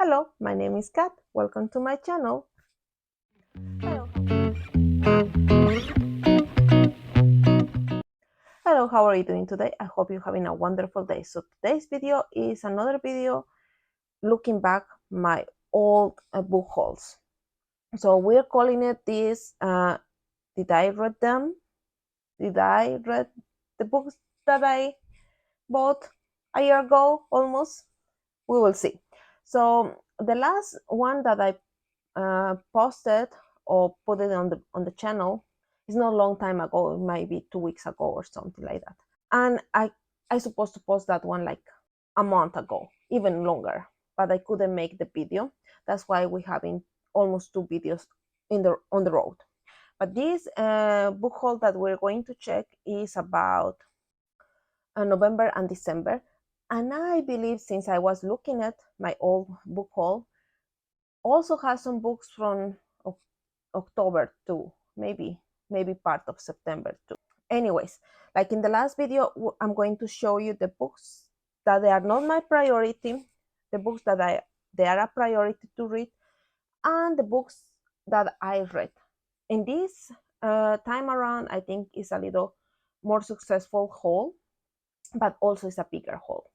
Hello, my name is Kat. Welcome to my channel. Hello. Hello, how are you doing today? I hope you're having a wonderful day. So today's video is another video looking back my old book hauls. So we're calling it this, did I read them? Did I read the books that I bought a year ago almost? We will see. So the last one that I posted or put it on the channel is not a long time ago. It might be 2 weeks ago or something like that. And I supposed to post that one like a month ago, even longer, but I couldn't make the video. That's why we're having almost 2 videos on the road. But this book haul that we're going to check is about November and December. And I believe, since I was looking at my old book haul, also has some books from October too, maybe part of September too. Anyways, like in the last video, I'm going to show you the books that they are not my priority, the books that they are a priority to read, and the books that I read. In this time around, I think is a little more successful haul, but also is a bigger haul.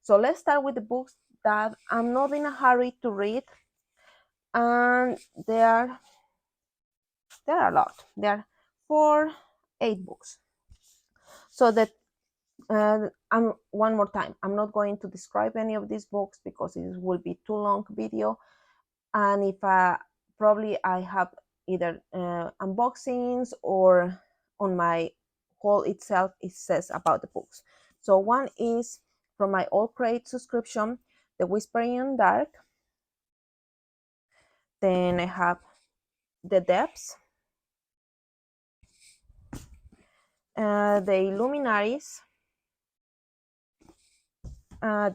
So let's start with the books that I'm not in a hurry to read, and there are a lot. There are 8 books. So that I'm one more time, I'm not going to describe any of these books because it will be too long video, and if probably I have either unboxings or on my haul itself it says about the books. So one is from my All Crate subscription, The Whispering in the Dark. Then I have The Depths, The Illuminaries.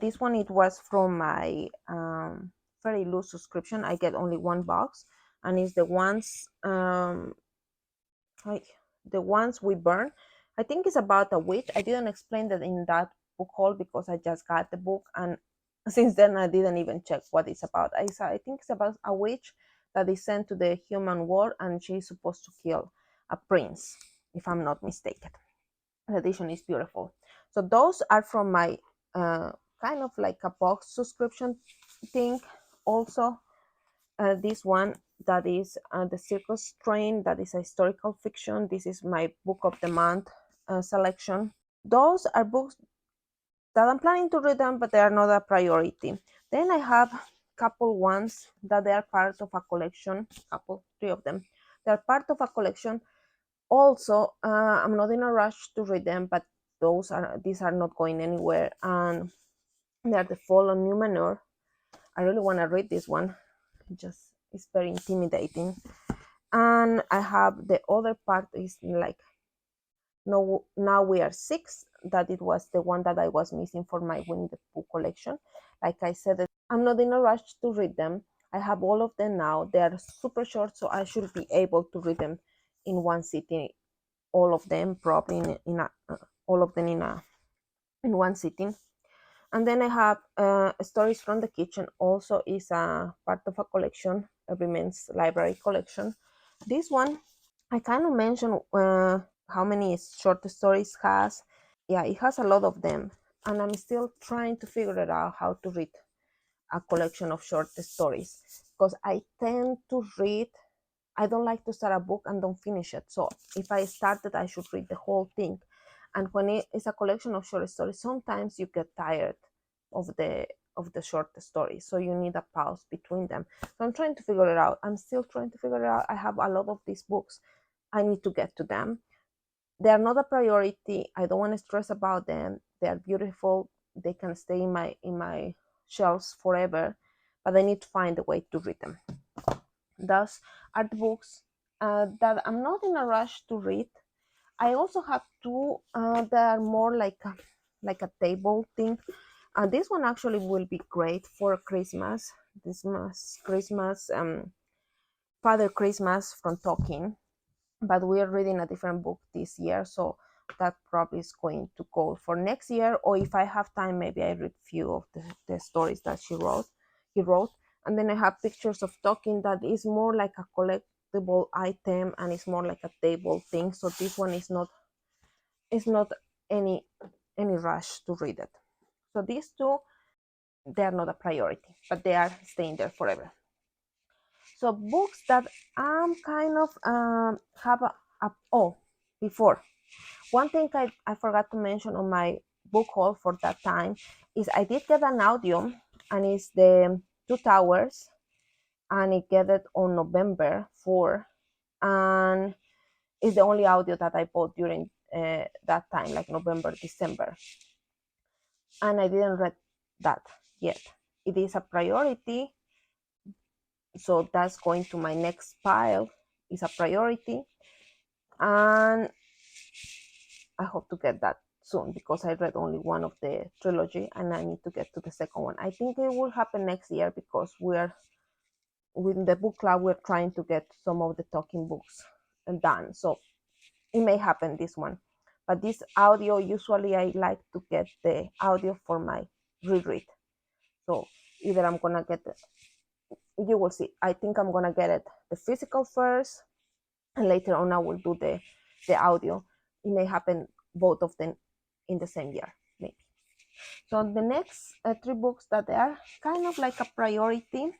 This one, it was from my very loose subscription. I get only one box, and it's the ones we burn. I think it's about a witch. I didn't explain that in that book haul because I just got the book, and since then I didn't even check what it's about. I think it's about a witch that is sent to the human world, and she's supposed to kill a prince, if I'm not mistaken. The edition is beautiful. So those are from my kind of like a box subscription thing. Also, this one that is The Circus Train, that is a historical fiction. This is my book of the month selection. Those are books that I'm planning to read them, but they are not a priority. Then I have a couple ones that they are part of a collection, 3 of them. They're part of a collection. Also, I'm not in a rush to read them, but these are not going anywhere, and they're The Fall on Numenor. I really want to read this one. It's very intimidating. And I have the other part is like No, Now We Are Six, that it was the one that I was missing for my Winnie the Pooh collection. Like I said, I'm not in a rush to read them. I have all of them now. They are super short, so I should be able to read them in one sitting. All of them probably in one sitting. And then I have Stories from the Kitchen. Also is a part of a collection, Every Man's Library collection. This one, I kind of mentioned how many short stories has. Yeah, it has a lot of them, and I'm still trying to figure it out how to read a collection of short stories, because I tend to read, I don't like to start a book and don't finish it. So if I started, I should read the whole thing. And when it is a collection of short stories, sometimes you get tired of the short stories, so you need a pause between them. So I'm trying to figure it out. I'm still trying to figure it out. I have a lot of these books. I need to get to them. They are not a priority. I don't want to stress about them. They are beautiful. They can stay in my shelves forever, but I need to find a way to read them. Thus are the books that I'm not in a rush to read. I also have 2 that are more like a table thing. This one actually will be great for Christmas. Christmas, Father Christmas from Tolkien. But we are reading a different book this year, so that probably is going to go for next year. Or if I have time, maybe I read few of the stories that he wrote. And then I have pictures of talking that is more like a collectible item, and it's more like a table thing. So this one is not any rush to read it. So these two, they are not a priority, but they are staying there forever. So books that I'm kind of have oh, before, one thing I forgot to mention on my book haul for that time is I did get an audio, and it's the Two Towers, and I get it on November 4, and it's the only audio that I bought during that time, like November, December, and I didn't read that yet. It is a priority, so that's going to my next pile. Is a priority, and I hope to get that soon because I read only one of the trilogy and I need to get to the second one. I think it will happen next year because we're with the book club, we're trying to get some of the talking books done. So it may happen this one. But this audio, usually I like to get the audio for my reread. So either I'm gonna get it, you will see. I think I'm gonna get it the physical first, and later on I will do the audio. It may happen both of them in the same year, maybe. So the next three books that are kind of like a priority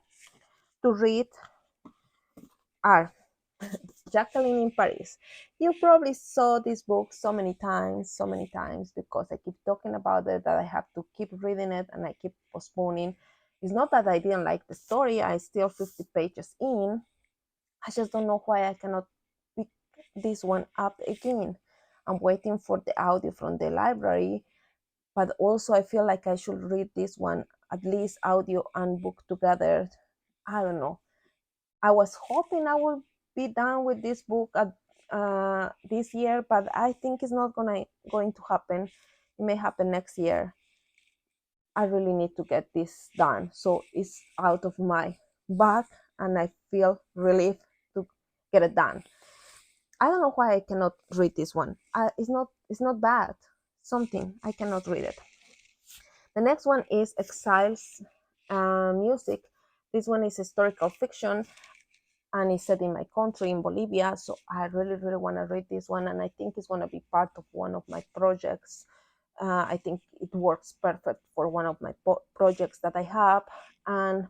to read are Jacqueline in Paris. You probably saw this book so many times because I keep talking about it that I have to keep reading it and I keep postponing. It's not that I didn't like the story, I still 50 pages in. I just don't know why I cannot pick this one up again. I'm waiting for the audio from the library, but also I feel like I should read this one, at least audio and book together. I don't know. I was hoping I would be done with this book this year, but I think it's not going to happen. It may happen next year. I really need to get this done, so it's out of my bag, and I feel relief to get it done. I don't know why I cannot read this one. It's not bad. Something I cannot read it. The next one is Exiles Music. This one is historical fiction and it's set in my country, in Bolivia. So I really, really want to read this one, and I think it's going to be part of one of my projects. I think it works perfect for one of my projects that I have, and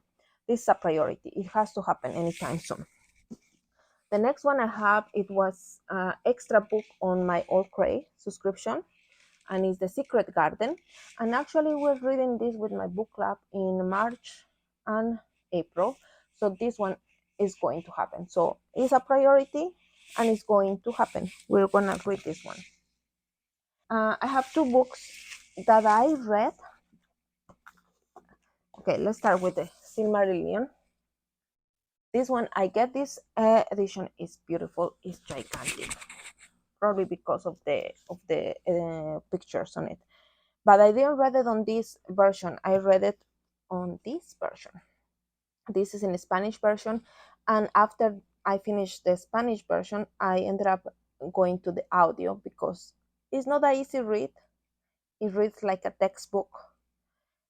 this is a priority. It has to happen anytime soon. The next one I have, it was extra book on my All Cray subscription, and it's The Secret Garden. And actually, we're reading this with my book club in March and April. So this one is going to happen. So it's a priority and it's going to happen. We're going to read this one. I have two books that I read. Okay, let's start with the Silmarillion. This one, I get this edition, is beautiful, it's gigantic, probably because of the pictures on it. But I didn't read it on this version. I read it on this version. This is in the Spanish version. And after I finished the Spanish version, I ended up going to the audio because it's not an easy read. It reads like a textbook.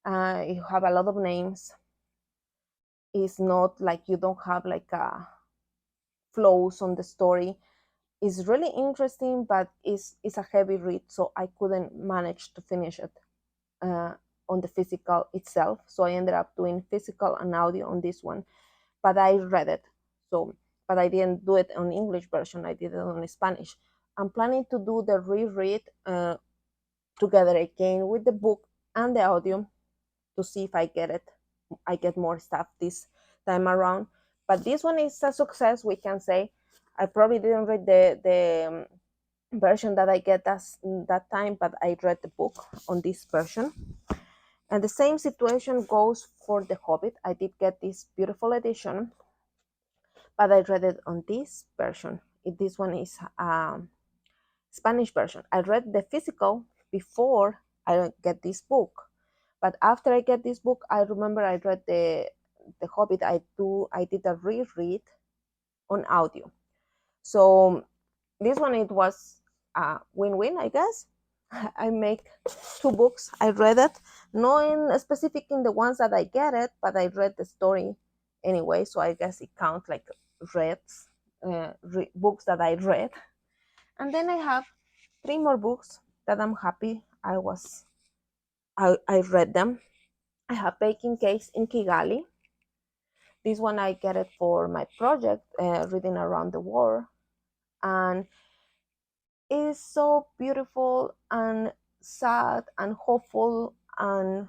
You have a lot of names. It's not like you don't have like a flows on the story. It's really interesting, but it's a heavy read, so I couldn't manage to finish it on the physical itself. So I ended up doing physical and audio on this one, but I read it. So, but I didn't do it on English version. I did it on Spanish. I'm planning to do the reread together again with the book and the audio to see if I get it. I get more stuff this time around. But this one is a success, we can say. I probably didn't read the version that I get that time, but I read the book on this version. And the same situation goes for The Hobbit. I did get this beautiful edition, but I read it on this version. This one is Spanish version. I read the physical before I get this book, but after I get this book, I remember I read the Hobbit. I did a reread on audio. So this one, it was a win-win, I guess. I make two books. I read it, not in specific in the ones that I get it, but I read the story anyway, so I guess it counts like reads, books that I read. And then I have three more books that I'm happy I read them. I have Baking Cakes in Kigali. This one I get it for my project, reading around the world, and it is so beautiful and sad and hopeful and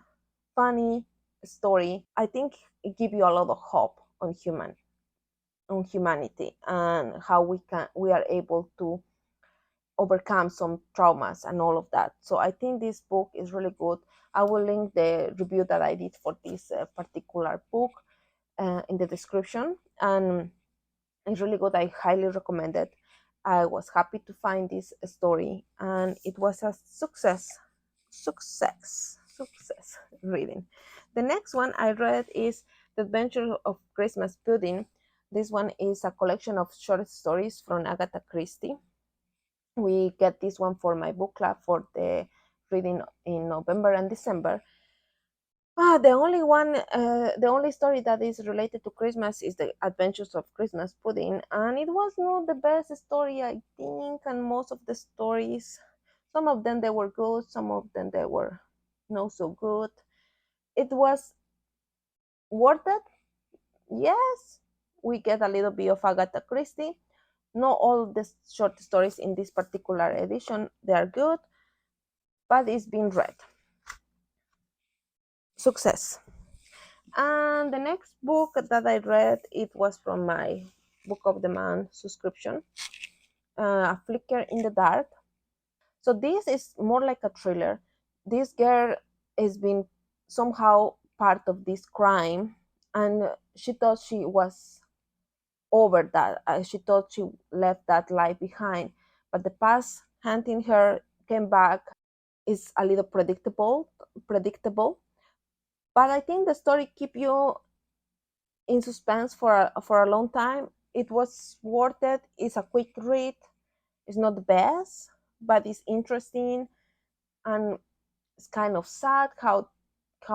funny story. I think it gives you a lot of hope on humanity and how we are able to overcome some traumas and all of that. So I think this book is really good. I will link the review that I did for this particular book in the description, and it's really good. I highly recommend it. I was happy to find this story, and it was a success reading. The next one I read is The Adventure of Christmas Pudding. This one is a collection of short stories from Agatha Christie. We get this one for my book club for the reading in November and December. The only story that is related to Christmas is The Adventures of Christmas Pudding, and it was not the best story, I think. And most of the stories, some of them they were good, some of them they were not so good. It was worth it, yes. We get a little bit of Agatha Christie. Not all the short stories in this particular edition they are good, but it's been read. Success. And the next book that I read, it was from my Book of the Month subscription, A Flicker in the Dark. So this is more like a thriller. This girl has been somehow part of this crime, and she thought she was over that. She thought she left that life behind, but the past hunting her came back. Is a little predictable. But I think the story keep you in suspense for a long time. It was worth it. It's a quick read. It's not the best, but it's interesting, and it's kind of sad how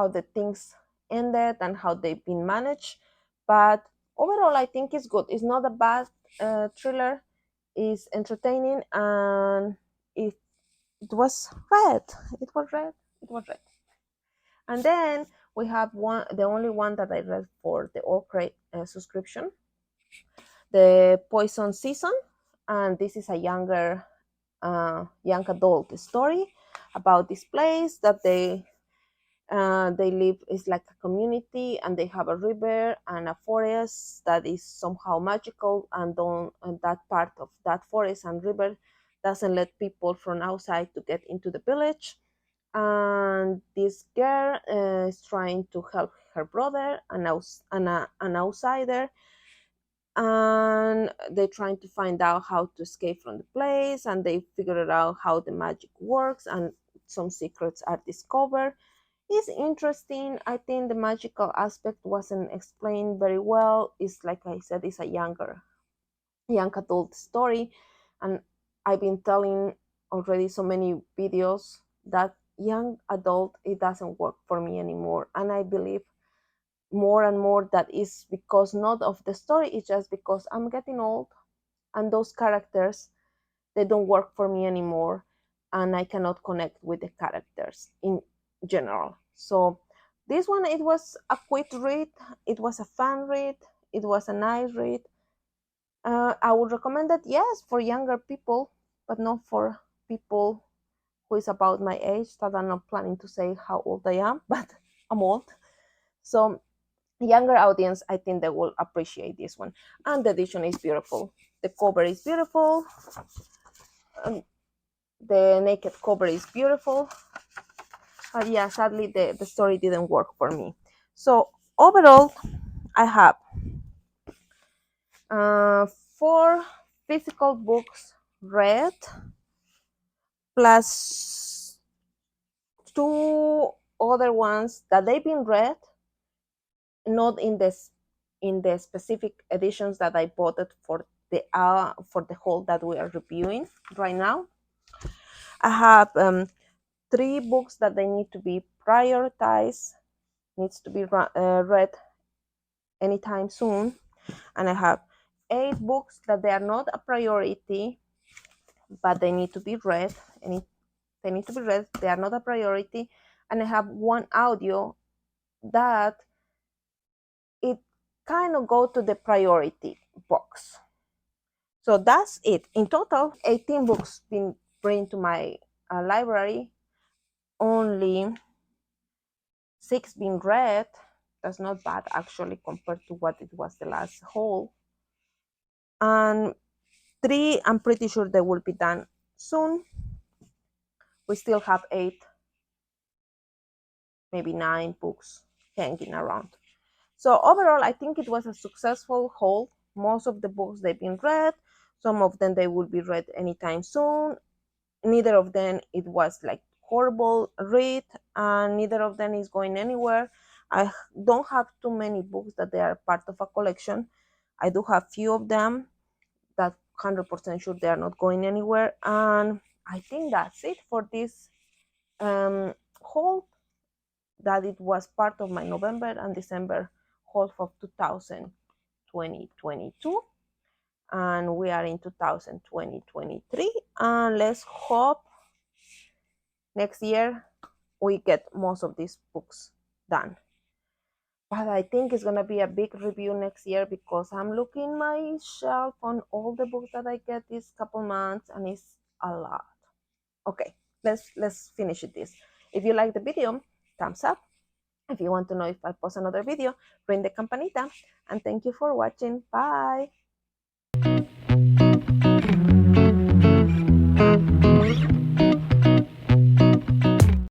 the things ended and how they've been managed. But overall, I think it's good. It's not a bad thriller. It's entertaining, and it was read. It was read. It was read. And then we have the only one that I read for the All Crate subscription, The Poison Season, and this is a young adult story about this place that they live is like a community, and they have a river and a forest that is somehow magical, and that part of that forest and river doesn't let people from outside to get into the village. And this girl is trying to help her brother, an outsider, and they're trying to find out how to escape from the place, and they figured out how the magic works, and some secrets are discovered. It's interesting. I think the magical aspect wasn't explained very well. It's like I said, it's a young adult story, and I've been telling already so many videos that young adult, it doesn't work for me anymore. And I believe more and more that is because not of the story, it's just because I'm getting old, and those characters, they don't work for me anymore, and I cannot connect with the characters in general. So this one, it was a quick read, it was a fun read, it was a nice read. I would recommend it, yes, for younger people, but not for people who is about my age, that I'm not planning to say how old I am, but I'm old. So younger audience, I think they will appreciate this one. And the edition is beautiful. The cover is beautiful. The naked cover is beautiful. Yeah, sadly, the story didn't work for me. So overall, I have uh, 4 physical books read, plus 2 other ones that they've been read, not in the specific editions that I bought it for the whole that we are reviewing right now. I have 3 books that they need to be prioritized, needs to be read anytime soon. And I have 8 books that they are not a priority, but they need to be read. They need to be read. They are not a priority. And I have 1 audio that it kind of go to the priority box. So that's it. In total, 18 books been bring to my library. Only 6 being read. That's not bad actually compared to what it was the last haul. And 3, I'm pretty sure they will be done soon. We still have 8, maybe 9 books hanging around. So overall, I think it was a successful haul. Most of the books they've been read. Some of them they will be read anytime soon. Neither of them it was like horrible read, and neither of them is going anywhere. I don't have too many books that they are part of a collection. I do have few of them that 100% sure they are not going anywhere. And I think that's it for this haul, that it was part of my November and December haul of 2022, and we are in 2023, and let's hope next year we get most of these books done. But I think it's gonna be a big review next year, because I'm looking my shelf on all the books that I get these couple months, and it's a lot. Okay, let's finish this. If you like the video, thumbs up. If you want to know if I post another video, ring the campanita. And thank you for watching. Bye.